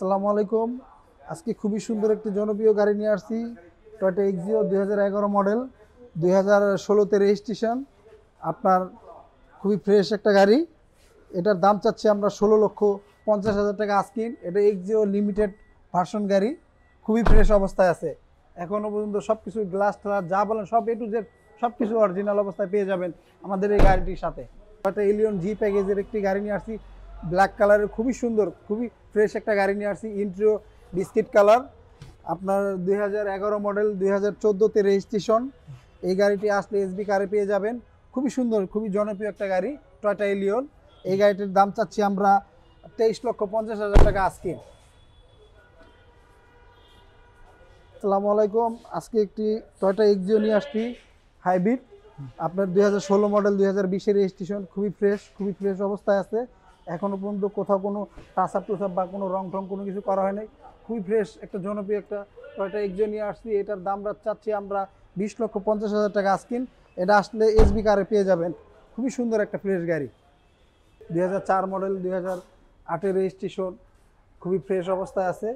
আসসালামু আলাইকুম। আজকে খুবই সুন্দর একটি জনপ্রিয় গাড়ি নিয়ে আসছি, টয়োটা এক্সিও 2011 মডেল, 2016তে রেজিস্ট্রেশন। আপনার খুবই ফ্রেশ একটা গাড়ি। এটার দাম চাচ্ছি আমরা 16,50,000 টাকা আস্কিন। এটা এক্সিও লিমিটেড ভার্সন গাড়ি, খুবই ফ্রেশ অবস্থায় আছে। এখনও পর্যন্ত সব কিছু গ্লাস ট্লাস যা বলেন সব A to Z সব কিছু অরিজিনাল অবস্থায় পেয়ে যাবেন আমাদের এই গাড়িটির সাথে। টয়োটা এলিয়ন জি প্যাকেজের একটি গাড়ি নিয়ে আসছি, ব্ল্যাক কালারের, খুবই সুন্দর, খুবই ফ্রেশ একটা গাড়ি নিয়ে আসছি। ইন্ট্রিও বিস্কিট কালার, আপনার 2011 মডেল, 2014তে রেজিস্ট্রেশন। এই গাড়িটি আসলে এসবি কারে পেয়ে যাবেন। খুবই সুন্দর, খুবই জনপ্রিয় একটা গাড়ি টয়োটা এলিয়ন। এই গাড়িটির দাম চাচ্ছি আমরা 23,50,000 টাকা আজকে। আসসালামু আলাইকুম। আজকে একটি টয়োটা এক্সিও নিয়ে আসছি, হাইব্রিড। আপনার 2016 মডেল, 2020-এর রেজিস্ট্রেশন। খুবই ফ্রেশ অবস্থায় আছে। এখনও পর্যন্ত কোথাও কোনো টাচ আপ বা কোনো রং টং কোনো কিছু করা হয় নাই। খুবই ফ্রেশ একটা জনপ্রিয় একটা টয়োটা এক্সিও নিয়ে আসছি। এটার দাম চাচ্ছি আমরা 20,50,000 টাকা আজকিন। এটা আসলে এসবি কারে পেয়ে যাবেন। খুবই সুন্দর একটা ফ্রেশ গাড়ি, 2004 মডেল, 2008-এর রেজিস্ট্রেশন। খুবই ফ্রেশ অবস্থায় আছে।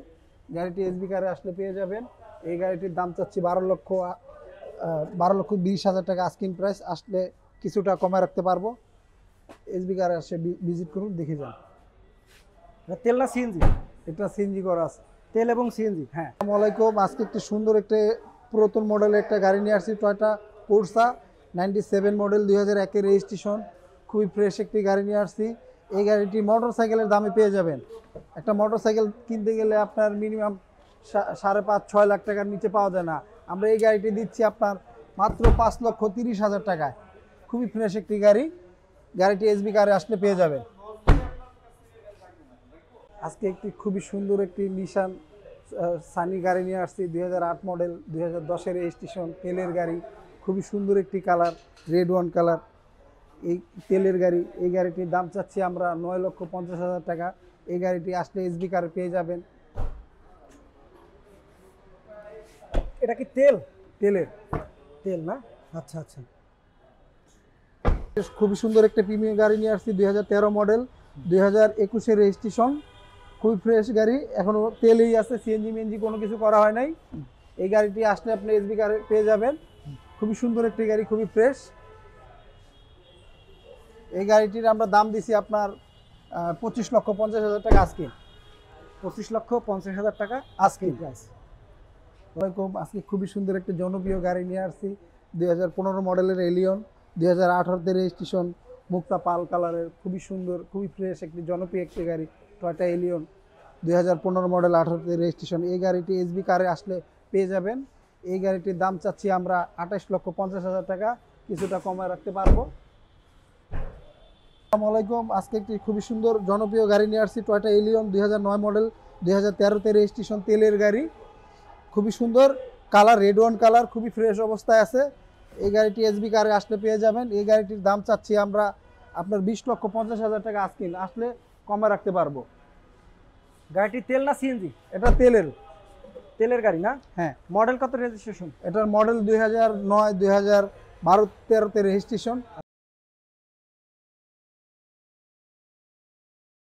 গাড়িটি এসবি কারে আসলে পেয়ে যাবেন। এই গাড়িটির দাম চাচ্ছি 12,20,000 টাকা আস্কিং প্রাইস। আসলে কিছুটা কমায় রাখতে পারবো। এসবি কারে আসে ভিজিট করুন, দেখে যান। তেল না সিএনজি? এটা সিএনজি করা আছে, তেল এবং সিএনজি। হ্যাঁ। আসসালামু আলাইকুম। আজকে একটি সুন্দর একটা পুরাতন মডেলের একটা গাড়ি নিয়ে আসছি, টয়োটা কোর্সা 97 মডেল, 2001-এর রেজিস্ট্রেশন। খুবই ফ্রেশ একটি গাড়ি নিয়ে আসছি। এই গাড়িটি মোটর সাইকেলের দামে পেয়ে যাবেন। একটা মোটর সাইকেল কিনতে গেলে আপনার মিনিমাম 5.5-6 লাখ টাকার নিচে পাওয়া যায় না। আমরা এই গাড়িটি দিচ্ছি আপনার মাত্র 5,30,000 টাকায়। খুবই ফ্রেশ একটি গাড়ি। গাড়িটি এসবি কারে আসলে পেয়ে যাবেন। আজকে একটি খুবই সুন্দর একটি নিশান সানি গাড়ি নিয়ে আসছি, 2008 মডেল, 2010-এর রেজিস্ট্রেশন। তেলের গাড়ি, খুবই সুন্দর একটি কালার, রেড ওয়ান কালার। এই তেলের গাড়ি, এই গাড়িটির দাম চাচ্ছি আমরা 9,50,000 টাকা। এই গাড়িটি আসলে এসবি কারে পেয়ে যাবেন। এটা কি তেল? তেলের তেল না? আচ্ছা। খুবই সুন্দর একটা প্রিমিয়াম গাড়ি নিয়ে আসছি, 2013 মডেল, 2021-এর রেজিস্ট্রেশন। খুবই ফ্রেশ গাড়ি, এখনও তেলেই আছে, সিএনজি মিএনজি কোনো কিছু করা হয় নাই। এই গাড়িটি আসলে আপনি এসবি কারে পেয়ে যাবেন। খুবই সুন্দর একটি গাড়ি, খুবই ফ্রেশ। এই গাড়িটির আমরা দাম দিছি আপনার 25,50,000 টাকা আজকে। 25,50,000 টাকা আজকে প্রাইস। ওয়ালাইকুম। আজকে খুবই সুন্দর একটা জনপ্রিয় গাড়ি নিয়ে আসছি, 2015 মডেলের এলিয়ন, 2018-তে রেজিস্ট্রেশন। মুক্তা পাল কালারের, খুবই সুন্দর, খুবই ফ্রেশ একটি জনপ্রিয় একটি গাড়ি টয়োটা এলিয়ন, 2015 মডেল, 18-তে রেজিস্ট্রেশন। এই গাড়িটি এসবি কারে আসলে পেয়ে যাবেন। এই গাড়িটির দাম চাচ্ছি আমরা 28,50,000 টাকা, কিছুটা কমায় রাখতে পারবো। আসসালামু আলাইকুম। আজকে একটি খুবই সুন্দর জনপ্রিয় গাড়ি নিয়ে আসছি, টয়োটা এলিয়ন, 2009 মডেল, 2013-তে রেজিস্ট্রেশন। তেলের গাড়ি, খুবই সুন্দর কালার, রেড ওয়ান কালার, খুবই ফ্রেশ অবস্থায় আছে। এই গাড়িটি এসবি কারে আসলে পেয়ে যাবেন। এই গাড়িটির দাম চাচ্ছি আমরা আপনার 20,50,000 টাকা আজকিন, আসলে কমে রাখতে পারবো। গাড়িটি তেল না সিএনজি? এটা তেলের গাড়ি না? হ্যাঁ। মডেল কত, রেজিস্ট্রেশন? এটার মডেল 2009, 2012-13-তে রেজিস্ট্রেশন।